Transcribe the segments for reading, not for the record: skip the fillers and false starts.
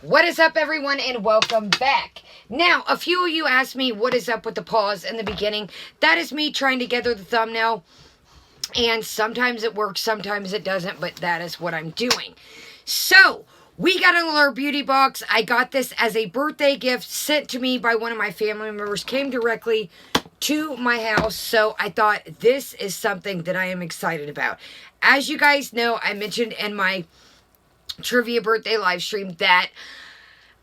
What is up, everyone, and welcome back. Now, a few of you asked me what is up with the pause in the beginning. That is me trying to gather the thumbnail, and sometimes it works, sometimes it doesn't, but that is what I'm doing. So, we got an Allure beauty box. I got this as a birthday gift sent to me by one of my family members, came directly to my house, so I thought this is something that I am excited about. As you guys know, I mentioned in my trivia birthday live stream that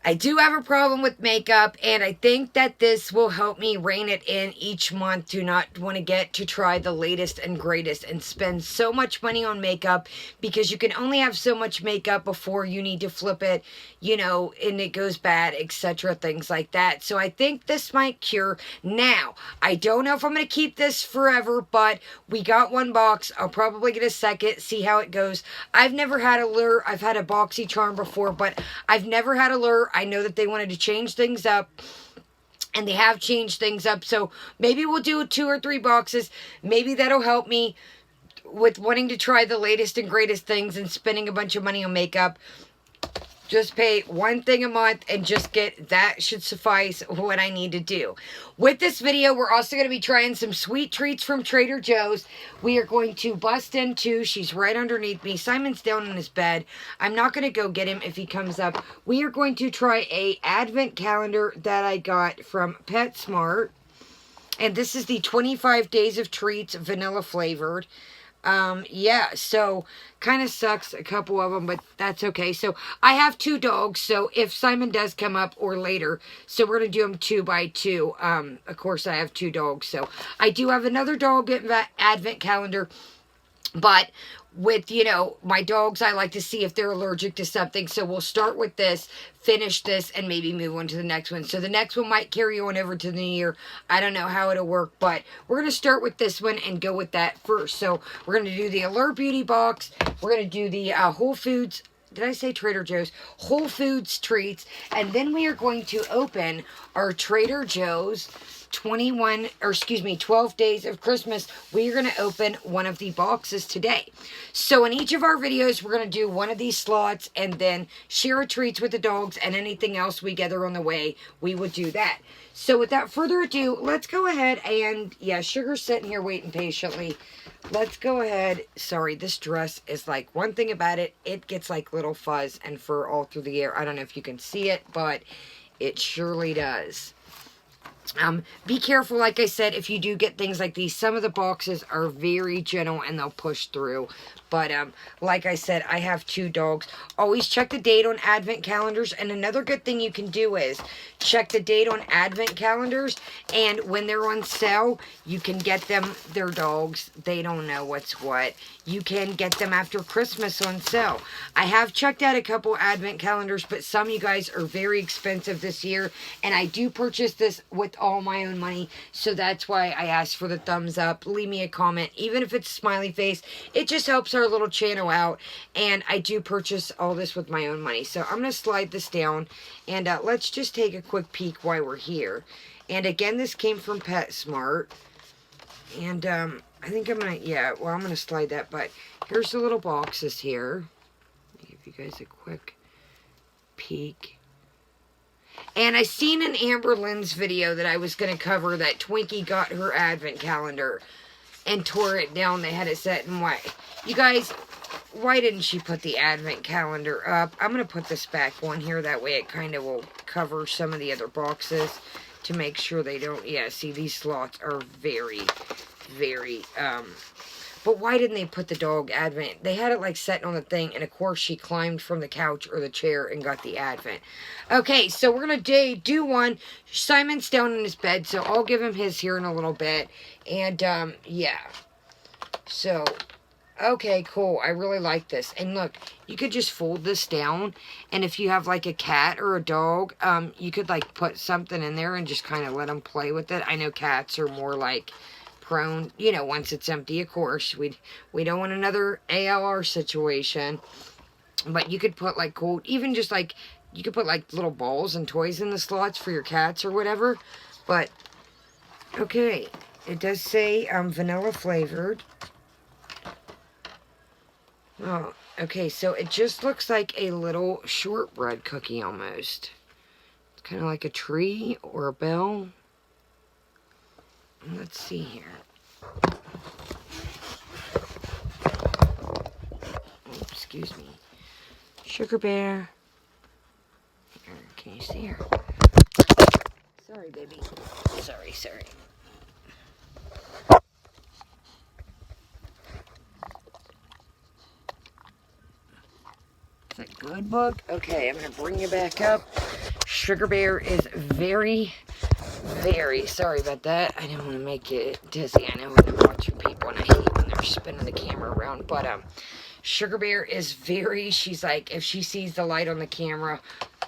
I do have a problem with makeup, and I think that this will help me rein it in each month. Do not want to get to try the latest and greatest and spend so much money on makeup, because you can only have so much makeup before you need to flip it, you know, and it goes bad, etc., things like that. So I think this might cure. Now, I don't know if I'm going to keep this forever, but we got one box. I'll probably get a second, see how it goes. I've never had Allure. I've had a BoxyCharm before, but I've never had Allure. I know that they wanted to change things up, and they have changed things up, so maybe we'll do 2 or 3 boxes. Maybe that'll help me with wanting to try the latest and greatest things and spending a bunch of money on makeup. Just pay one thing a month and just get, that should suffice what I need to do. With this video, we're also going to be trying some sweet treats from Trader Joe's. We are going to bust into, she's right underneath me. Simon's down in his bed. I'm not going to go get him if he comes up. We are going to try a advent calendar that I got from PetSmart. And this is the 25 Days of Treats vanilla flavored. Yeah, so kind of sucks, a couple of them, but that's okay. So I have 2 dogs, so if Simon does come up or later, so we're going to do them 2 by 2. Of course I have 2 dogs, so I do have another dog advent calendar, but with, you know, my dogs, I like to see if they're allergic to something. So we'll start with this, finish this, and maybe move on to the next one. So the next one might carry on over to the new year. I don't know how it'll work, but we're going to start with this one and go with that first. So we're going to do the Allure Beauty Box. We're going to do the Whole Foods. Did I say Trader Joe's? Whole Foods treats. And then we are going to open our Trader Joe's 12 Days of Christmas. We are going to open one of the boxes today. So in each of our videos, we're going to do one of these slots and then share our treats with the dogs, and anything else we gather on the way, we would do that. So without further ado, let's go ahead and, yeah, Sugar's sitting here waiting patiently. Let's go ahead. Sorry, this dress is like, one thing about it, it gets like little fuzz and fur all through the air. I don't know if you can see it, but it surely does. Be careful, like I said, if you do get things like these. Some of the boxes are very gentle and they'll push through. But, like I said, I have 2 dogs. Always check the date on advent calendars. And another good thing you can do is check the date on advent calendars. And when they're on sale, you can get them, their dogs, they don't know what's what. You can get them after Christmas on sale. I have checked out a couple advent calendars, but some of you guys are very expensive this year. And I do purchase this with all my own money. So that's why I asked for the thumbs up. Leave me a comment. Even if it's a smiley face, it just helps our little channel out. And I do purchase all this with my own money. So I'm going to slide this down. And let's just take a quick peek while we're here. And again, this came from PetSmart. And I think I'm going to, yeah, well, I'm going to slide that. But here's the little boxes here. Give you guys a quick peek. And I seen an Amber Lynn's video that I was going to cover that Twinkie got her advent calendar and tore it down. They had it set in white. You guys, why didn't she put the advent calendar up? I'm going to put this back one here. That way it kind of will cover some of the other boxes to make sure they don't, yeah, see, these slots are very, very, but why didn't they put the dog advent? They had it like setting on the thing, and of course she climbed from the couch or the chair and got the advent. Okay, so we're going to do one. Simon's down in his bed, so I'll give him his here in a little bit. And, yeah. So, okay, cool. I really like this. And look, you could just fold this down, and if you have like a cat or a dog, you could like put something in there and just kind of let them play with it. I know cats are more like prone, you know, once it's empty, of course. We don't want another ALR situation. But you could put like gold, even just like, you could put like little balls and toys in the slots for your cats or whatever. But, okay, it does say vanilla flavored. Oh, okay, so it just looks like a little shortbread cookie almost. It's kind of like a tree or a bell. Let's see here. Oh, excuse me. Sugar Bear. Here, can you see her? Sorry, baby. Sorry, sorry. Is that good, Book? Okay, I'm going to bring you back up. Sugar Bear is very sorry about that. I didn't want to make you dizzy. I know when I'm watching people and I hate when they're spinning the camera around. But Sugar Bear is she's like, if she sees the light on the camera,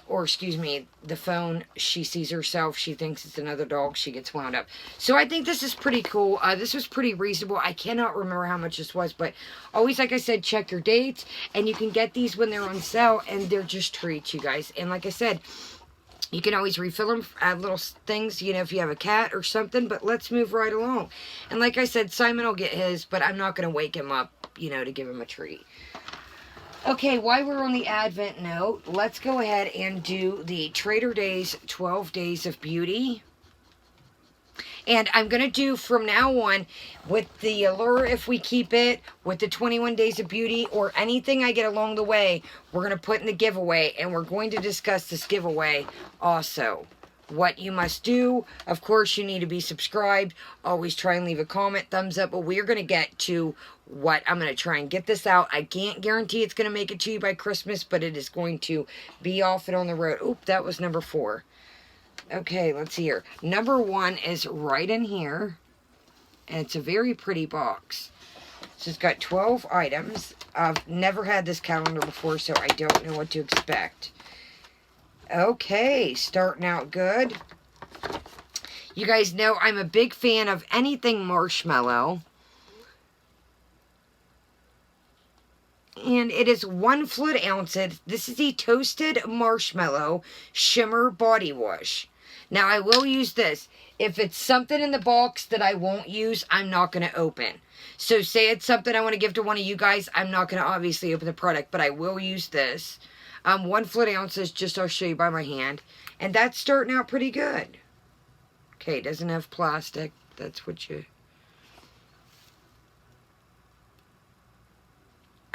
or excuse me, the phone, she sees herself, she thinks it's another dog, she gets wound up. So I think this is pretty cool. This was pretty reasonable. I cannot remember how much this was, but always, like I said, check your dates, and you can get these when they're on sale, and they're just treats, you guys. And like I said, you can always refill them, add little things, you know, if you have a cat or something, but let's move right along. And like I said, Simon will get his, but I'm not going to wake him up, you know, to give him a treat. Okay, while we're on the Advent note, let's go ahead and do the Trader Days 12 Days of Beauty. And I'm going to do from now on with the Allure, if we keep it, with the 21 Days of Beauty, or anything I get along the way, we're going to put in the giveaway. And we're going to discuss this giveaway also. What you must do, of course, you need to be subscribed. Always try and leave a comment, thumbs up. But we're going to get to what I'm going to try and get this out. I can't guarantee it's going to make it to you by Christmas, but it is going to be off and on the road. Oop, that was number 4. Okay, let's see here. Number 1 is right in here. And it's a very pretty box. So it's got 12 items. I've never had this calendar before, so I don't know what to expect. Okay, starting out good. You guys know I'm a big fan of anything marshmallow. And it is 1 fluid ounce. This is the Toasted Marshmallow Shimmer Body Wash. Now, I will use this. If it's something in the box that I won't use, I'm not going to open. So, say it's something I want to give to one of you guys, I'm not going to obviously open the product, but I will use this. 1 fluid ounce is just, I'll show you by my hand. And that's starting out pretty good. Okay, it doesn't have plastic. That's what you...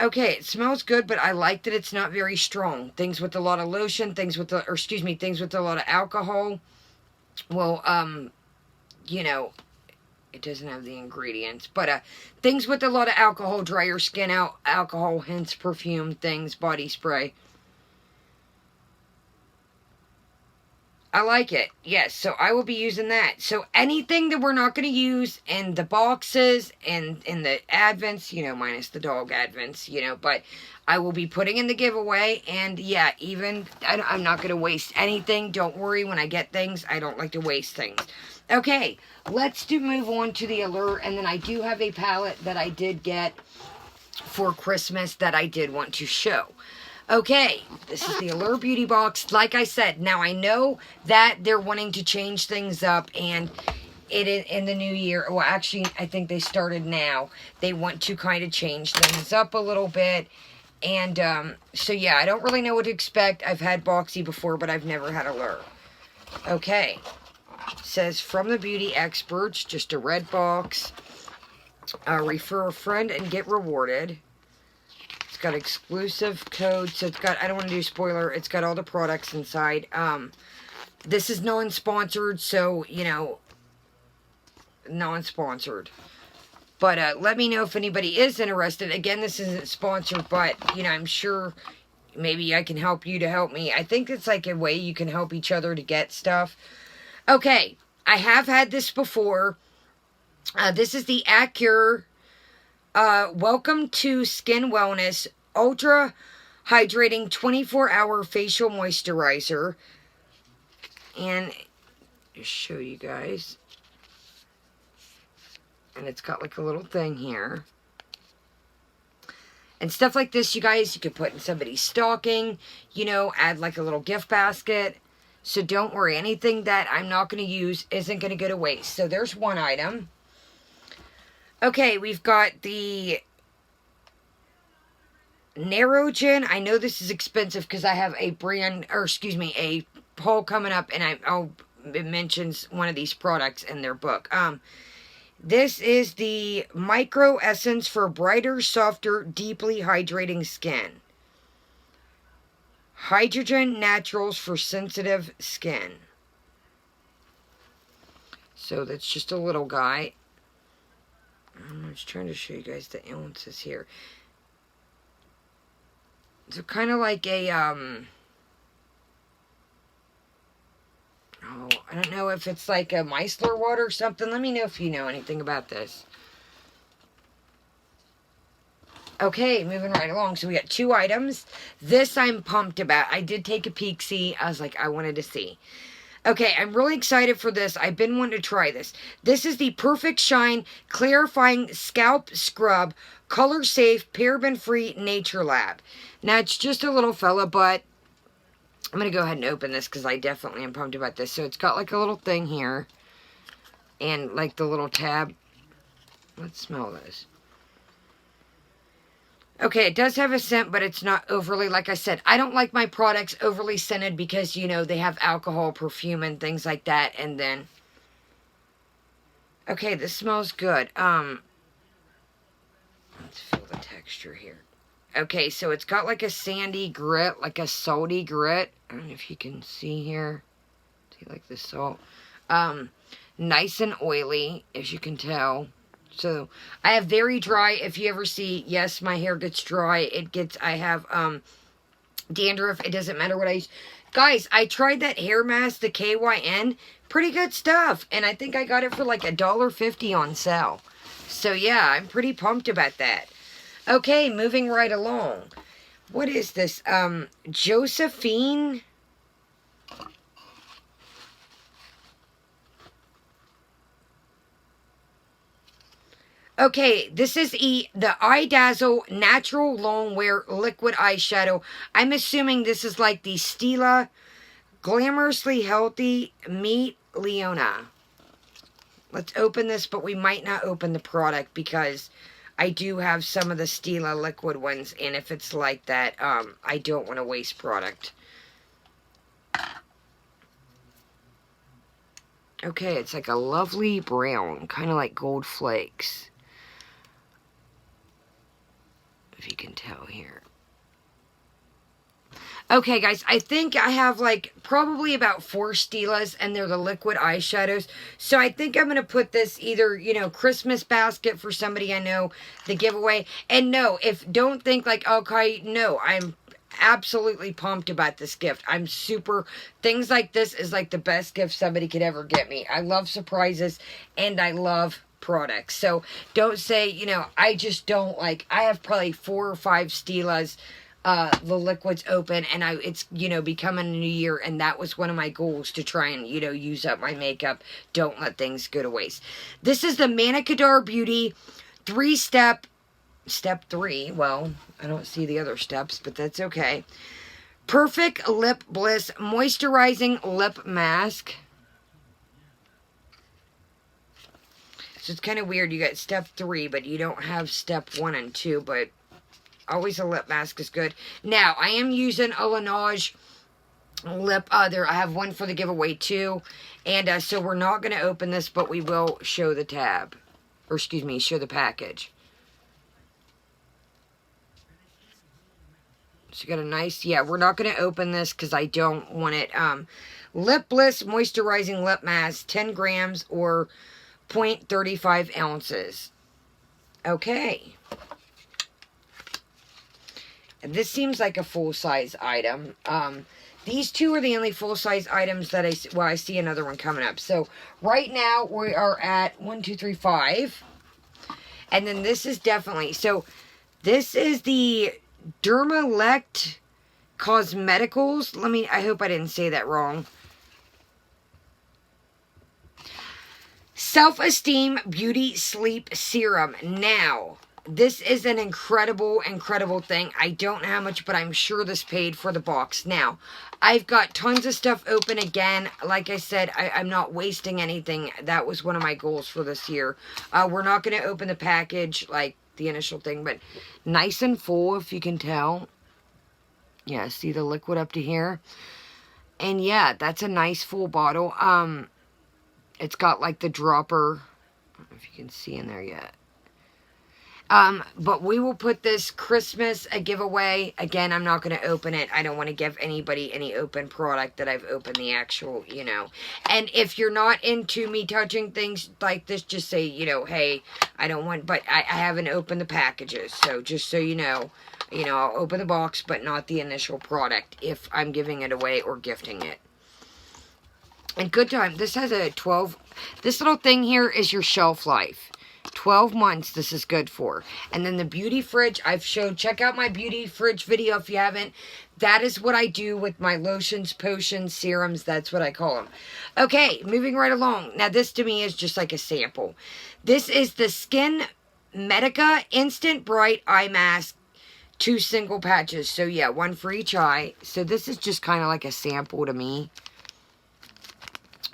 Okay, it smells good, but I like that it's not very strong. Things with a lot of lotion, things with a lot of alcohol. Well, you know, it doesn't have the ingredients. But things with a lot of alcohol, dry your skin out, alcohol, hence perfume, things, body spray. I like it. Yes, so I will be using that. So anything that we're not going to use in the boxes and in the Advents, you know, minus the dog Advents, you know, but I will be putting in the giveaway. And yeah, even, I'm not going to waste anything. Don't worry, when I get things, I don't like to waste things. Okay, let's move on to the Allure. And then I do have a palette that I did get for Christmas that I did want to show. Okay, this is the Allure Beauty Box. Like I said, now I know that they're wanting to change things up, and in the new year, well, actually, I think they started now. They want to kind of change things up a little bit, and so yeah, I don't really know what to expect. I've had Boxy before, but I've never had Allure. Okay, it says from the beauty experts, just a red box. Refer a friend and get rewarded. It's got exclusive codes, so it's got, I don't want to do spoiler, it's got all the products inside. This is non-sponsored, so, you know, non-sponsored. But let me know if anybody is interested. Again, this isn't sponsored, but, you know, I'm sure maybe I can help you to help me. I think it's like a way you can help each other to get stuff. Okay, I have had this before. This is the Allure Welcome to Skin Wellness Ultra Hydrating 24-Hour Facial Moisturizer. And just show you guys. And it's got like a little thing here. And stuff like this, you guys, you could put in somebody's stocking. You know, add like a little gift basket. So don't worry, anything that I'm not going to use isn't going to go to waste. So there's one item. Okay, we've got the Narrogen. I know this is expensive because I have a brand, or excuse me, a haul coming up, and it mentions one of these products in their book. This is the Micro Essence for brighter, softer, deeply hydrating skin. Hydrogen Naturals for sensitive skin. So that's just a little guy. I'm just trying to show you guys the ounces here. So kind of like a, oh, I don't know if it's like a micellar water or something. Let me know if you know anything about this. Okay, moving right along. So we got 2 items. This I'm pumped about. I did take a peek, see. I was like, I wanted to see. Okay, I'm really excited for this. I've been wanting to try this. This is the Perfect Shine Clarifying Scalp Scrub, Color Safe, Paraben Free Nature Lab. Now, it's just a little fella, but I'm going to go ahead and open this because I definitely am pumped about this. So, it's got like a little thing here and like the little tab. Let's smell this. Okay, it does have a scent, but it's not overly, like I said, I don't like my products overly scented because, you know, they have alcohol, perfume, and things like that, and then, okay, this smells good. Let's feel the texture here. Okay, so it's got like a sandy grit, like a salty grit. I don't know if you can see here. See, like the salt. Nice and oily, as you can tell. So, I have very dry, if you ever see, yes, my hair gets dry, I have, dandruff, it doesn't matter what I use. Guys, I tried that hair mask, the KYN, pretty good stuff, and I think I got it for like $1.50 on sale. So, yeah, I'm pretty pumped about that. Okay, moving right along. What is this, Josephine? Okay, this is the Eye Dazzle Natural Long Wear Liquid Eyeshadow. I'm assuming this is like the Stila Glamorously Healthy Meet Leona. Let's open this, but we might not open the product because I do have some of the Stila liquid ones, and if it's like that, I don't want to waste product. Okay, it's like a lovely brown, kind of like gold flakes. If you can tell here. Okay, guys, I think I have like probably about 4 Stilas, and they're the liquid eyeshadows. So I think I'm going to put this either, you know, Christmas basket for somebody I know, the giveaway. And no, don't think like, okay, no, I'm absolutely pumped about this gift. I'm super, things like this is like the best gift somebody could ever get me. I love surprises, and I love products. So don't say, you know, I just don't like, I have probably 4 or 5 Stilas, the liquids open, and it's, you know, becoming a new year, and that was one of my goals, to try and, you know, use up my makeup. Don't let things go to waste. This is the Manicadar Beauty 3-step, step 3, well, I don't see the other steps, but that's okay. Perfect Lip Bliss Moisturizing Lip Mask. So it's kind of weird. You got step 3, but you don't have step 1 and 2, but always a lip mask is good. Now, I am using a Laneige lip. I have one for the giveaway too. And so we're not going to open this, but we will show the tab. Or excuse me, show the package. So you got a nice, yeah, we're not going to open this because I don't want it. Lip Bliss Moisturizing Lip Mask, 10 grams or 0.35 ounces. Okay. This seems like a full-size item. These 2 are the only full-size items that I see another one coming up. So, right now, we are at 1, 2, 3, 5. And then this is definitely, so, this is the Dermalect Cosmeticals. I hope I didn't say that wrong. Self-Esteem Beauty Sleep Serum. Now, this is an incredible, incredible thing. I don't know how much, but I'm sure this paid for the box. Now, I've got tons of stuff open again. Like I said, I'm not wasting anything. That was one of my goals for this year. We're not going to open the package, like, the initial thing, but nice and full, if you can tell. Yeah, see the liquid up to here? And yeah, that's a nice full bottle. It's got like the dropper. I don't know if you can see in there yet. But we will put this Christmas a giveaway. Again, I'm not going to open it. I don't want to give anybody any open product that I've opened the actual, you know. And if you're not into me touching things like this, just say, you know, hey, I don't want, but I haven't opened the packages. So just so you know, I'll open the box, but not the initial product if I'm giving it away or gifting it. And good time. This has a 12, this little thing here is your shelf life. 12 months this is good for. And then the beauty fridge I've showed. Check out my beauty fridge video if you haven't. That is what I do with my lotions, potions, serums. That's what I call them. Okay, moving right along. Now this to me is just like a sample. This is the Skin Medica Instant Bright Eye Mask. 2 single patches. So yeah, 1 for each eye. So this is just kind of like a sample to me.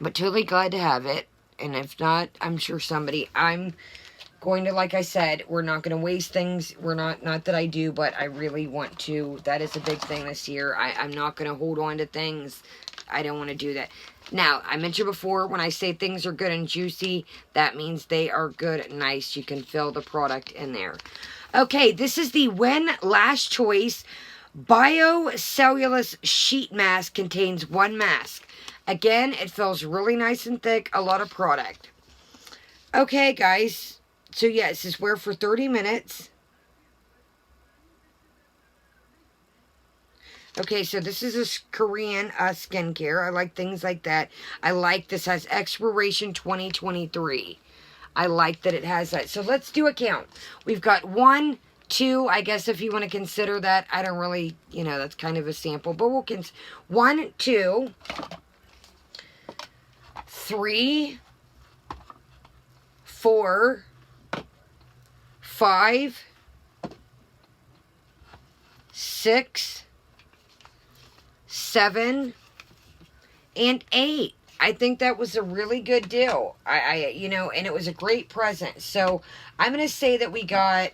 But totally glad to have it. And if not, I'm sure somebody, I'm going to, like I said, we're not going to waste things. We're not that I do, but I really want to. That is a big thing this year. I'm not going to hold on to things. I don't want to do that. Now, I mentioned before, when I say things are good and juicy, that means they are good and nice. You can fill the product in there. Okay, this is the Win Last Choice Biocellulose Sheet Mask. Contains 1 mask. Again, it feels really nice and thick. A lot of product. Okay, guys. So, yeah, this is wear for 30 minutes. Okay, so this is a Korean skincare. I like things like that. I like this has expiration 2023. I like that it has that. So, let's do a count. We've got 1, 2, I guess if you want to consider that. I don't really, you know, that's kind of a sample. But we'll 1, 2... 3, 4, 5, 6, 7, and 8. I think that was a really good deal. You know, and it was a great present. So I'm going to say that we got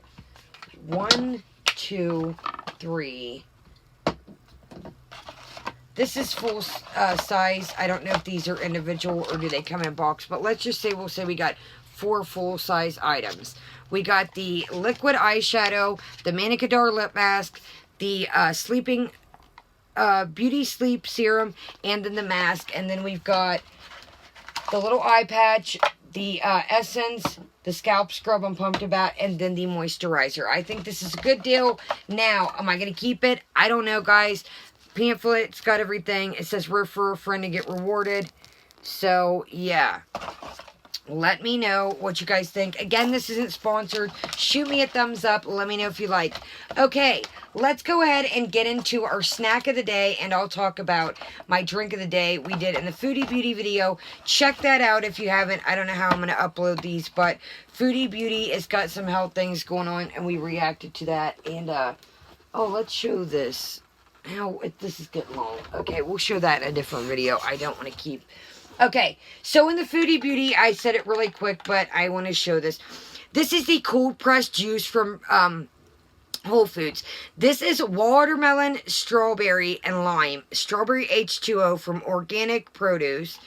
1, 2, 3. This is full size. I don't know if these are individual or do they come in box. But let's just say, we'll say we got 4 full-size items. We got the liquid eyeshadow, the Manicadar lip mask, the sleeping beauty sleep serum, and then the mask. And then we've got the little eye patch, the essence, the scalp scrub I'm pumped about, and then the moisturizer. I think this is a good deal. Now, am I going to keep it? I don't know, guys. Pamphlet, it's got everything. It says refer a friend to get rewarded. So, yeah. Let me know what you guys think. Again, this isn't sponsored. Shoot me a thumbs up. Let me know if you like. Okay, let's go ahead and get into our snack of the day, and I'll talk about my drink of the day. We did in the Foodie Beauty video. Check that out if you haven't. I don't know how I'm going to upload these, but Foodie Beauty has got some health things going on, and we reacted to that. And, oh, let's show this. Ow, this is getting long. Okay, we'll show that in a different video. I don't want to keep... Okay, so in the Foodie Beauty, I said it really quick, but I want to show this. This is the cold pressed juice from Whole Foods. This is watermelon, strawberry, and lime. Strawberry H2O from organic produce.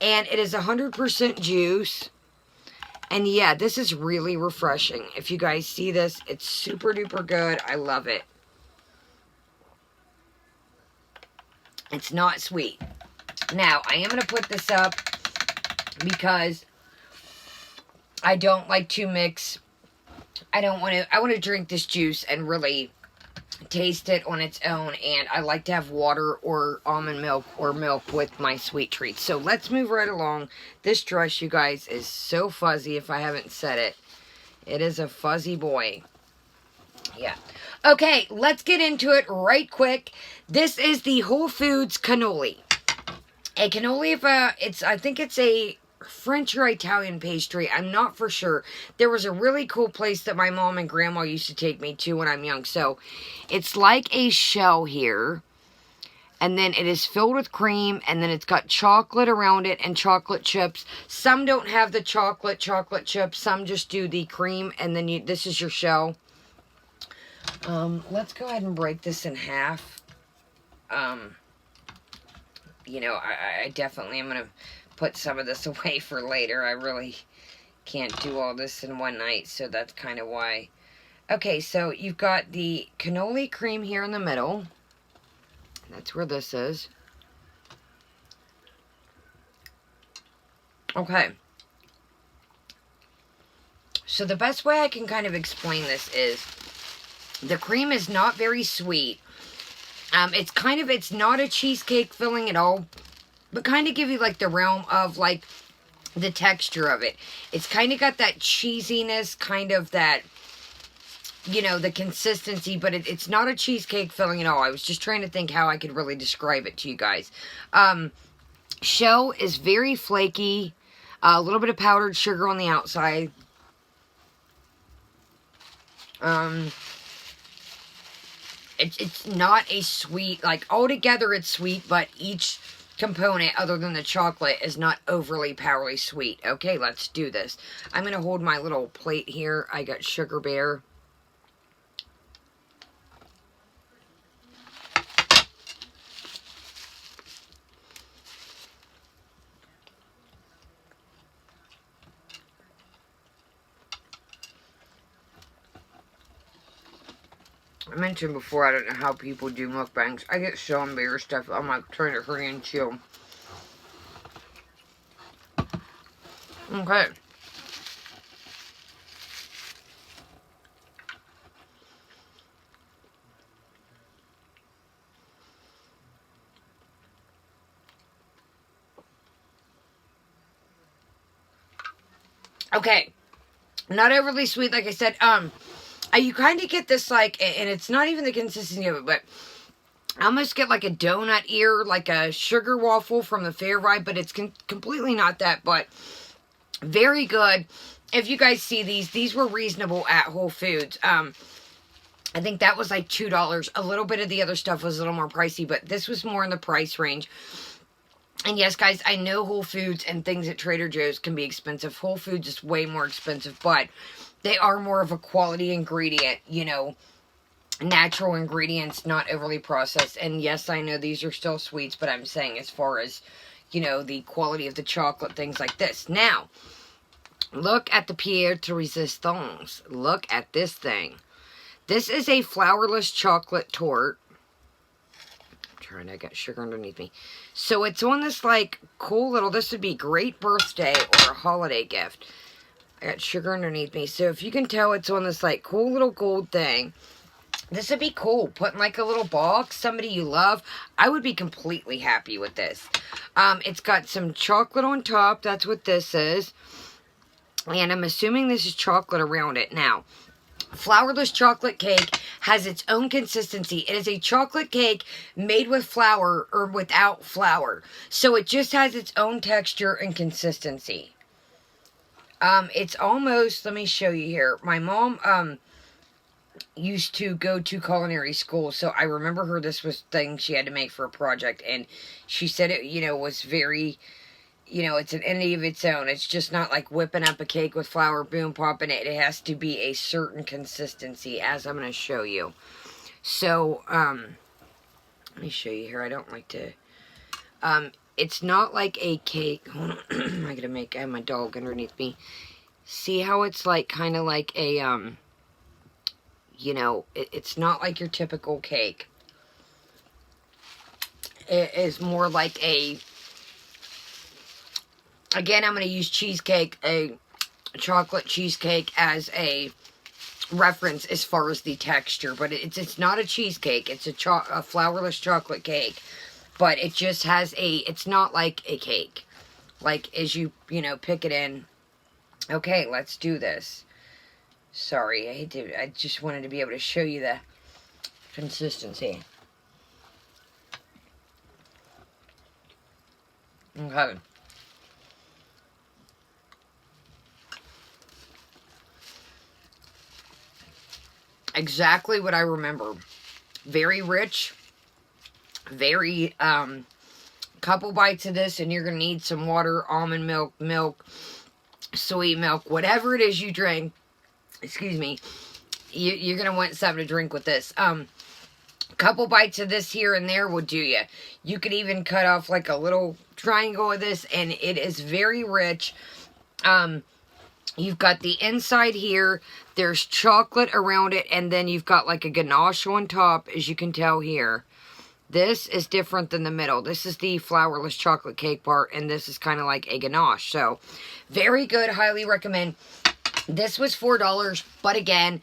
And it is 100% juice. And yeah, this is really refreshing. If you guys see this, it's super duper good. I love it. It's not sweet. Now, I am going to put this up because I don't like to mix. I want to drink this juice and really taste it on its own. And I like to have water or almond milk or milk with my sweet treats. So let's move right along. This dress, you guys, is so fuzzy if I haven't said it. It is a fuzzy boy. Yeah. Okay, let's get into it right quick. This is the Whole Foods cannoli. A cannoli, I think it's a French or Italian pastry. I'm not for sure. There was a really cool place that my mom and grandma used to take me to when I'm young. So, it's like a shell here. And then it is filled with cream, and then it's got chocolate around it and chocolate chips. Some don't have the chocolate chips. Some just do the cream, and then this is your shell. Let's go ahead and break this in half. You know, I definitely am going to put some of this away for later. I really can't do all this in one night, so that's kind of why. Okay, so you've got the cannoli cream here in the middle. That's where this is. Okay. So the best way I can kind of explain this is the cream is not very sweet. It's not a cheesecake filling at all, but kind of give you like the realm of like the texture of it. It's kind of got that cheesiness, kind of that, you know, the consistency, but it's not a cheesecake filling at all. I was just trying to think how I could really describe it to you guys. Shell is very flaky, a little bit of powdered sugar on the outside. It's not a sweet, like altogether it's sweet, but each component other than the chocolate is not overly powerfully sweet. Okay, let's do this. I'm going to hold my little plate here. I got Sugar Bear. I mentioned before, I don't know how people do mukbangs. I get so embarrassed stuff. I'm like trying to hurry and chill. Okay. Okay. Not overly sweet, like I said. You kind of get this, like, and it's not even the consistency of it, but I almost get like a donut ear, like a sugar waffle from the Fair Ride, but it's completely not that, but very good. If you guys see these were reasonable at Whole Foods. I think that was like $2. A little bit of the other stuff was a little more pricey, but this was more in the price range. And yes, guys, I know Whole Foods and things at Trader Joe's can be expensive. Whole Foods is way more expensive, but they are more of a quality ingredient, you know, natural ingredients, not overly processed. And yes, I know these are still sweets, but I'm saying as far as, you know, the quality of the chocolate, things like this. Now, look at the Pierre de Resistance. Look at this thing. This is a flourless chocolate tort. I got sugar underneath me. So it's on this like cool little, this would be great birthday or a holiday gift. I got sugar underneath me. So if you can tell, it's on this like cool little gold thing. This would be cool. Putting like a little box, somebody you love. I would be completely happy with this. It's got some chocolate on top. That's what this is. And I'm assuming this is chocolate around it. Now, flourless chocolate cake has its own consistency. It is a chocolate cake made with flour or without flour. So it just has its own texture and consistency. It's almost, let me show you here. My mom used to go to culinary school, so I remember her, this was thing she had to make for a project, and she said it, you know, was very, you know, it's an entity of its own. It's just not like whipping up a cake with flour, boom, popping it. It has to be a certain consistency, as I'm going to show you. So, let me show you here. I don't like to, it's not like a cake. Hold on. I have my dog underneath me. See how it's like, kind of like a, you know, it's not like your typical cake. It is more like a, again, I'm going to use cheesecake, a chocolate cheesecake as a reference as far as the texture. But it's not a cheesecake. It's a flourless chocolate cake. But it just has it's not like a cake. Like, as you know, pick it in. Okay, let's do this. Sorry, I just wanted to be able to show you the consistency. Okay. Exactly what I remember. Very rich, Very, couple bites of this and you're going to need some water, almond milk, soy milk, whatever it is you drink. Excuse me. You're going to want something to drink with this. Couple bites of this here and there will do you. You could even cut off like a little triangle of this, and it is very rich. You've got the inside here. There's chocolate around it, and then you've got like a ganache on top, as you can tell here. This is different than the middle. This is the flourless chocolate cake part, and this is kind of like a ganache. So, very good. Highly recommend. This was $4, but again,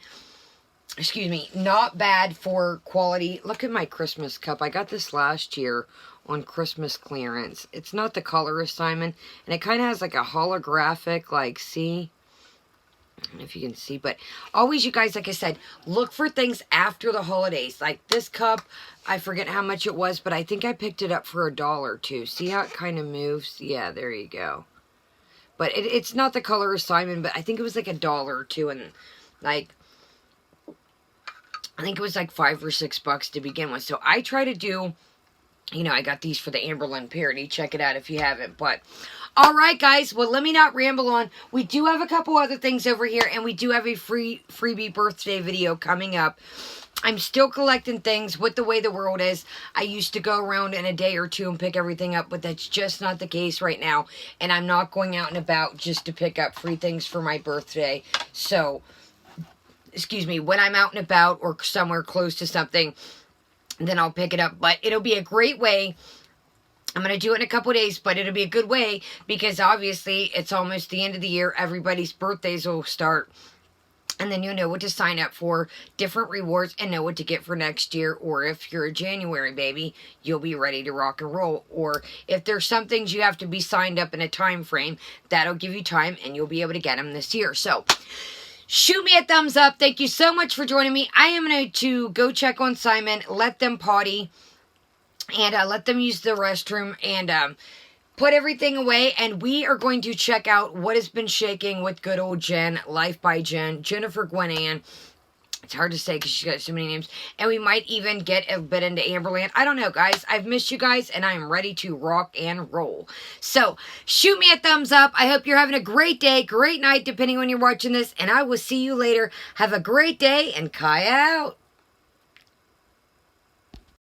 excuse me, not bad for quality. Look at my Christmas cup. I got this last year on Christmas clearance. It's not the color assignment, and it kind of has like a holographic, like, see? I don't know if you can see, but always, you guys, like I said, look for things after the holidays. Like this cup, I forget how much it was, but I think I picked it up for $1 too. See how it kind of moves? Yeah, there you go. But it's not the color assignment, but I think it was like $1 or $2, and like, I think it was like $5 or $6 to begin with. So I try to do, you know, I got these for the Amberlynn parody. Check it out if you haven't. But, alright guys, well, let me not ramble on. We do have a couple other things over here, and we do have a freebie birthday video coming up. I'm still collecting things with the way the world is. I used to go around in a day or two and pick everything up, but that's just not the case right now. And I'm not going out and about just to pick up free things for my birthday. So, excuse me, when I'm out and about or somewhere close to something, then I'll pick it up. But it'll be a great way. I'm going to do it in a couple days, but it'll be a good way because obviously it's almost the end of the year. Everybody's birthdays will start. And then you'll know what to sign up for, different rewards, and know what to get for next year. Or if you're a January baby, you'll be ready to rock and roll. Or if there's some things you have to be signed up in a time frame, that'll give you time and you'll be able to get them this year. So, shoot me a thumbs up. Thank you so much for joining me. I am going to go check on Simon, let them potty, and let them use the restroom, and put everything away, and we are going to check out what has been shaking with good old Jen, Life by Jen, Jennifer Gwen Ann. It's hard to say because she's got so many names. And we might even get a bit into Amberland. I don't know, guys. I've missed you guys, and I am ready to rock and roll. So, shoot me a thumbs up. I hope you're having a great day, great night, depending on when you're watching this. And I will see you later. Have a great day, and Kai out.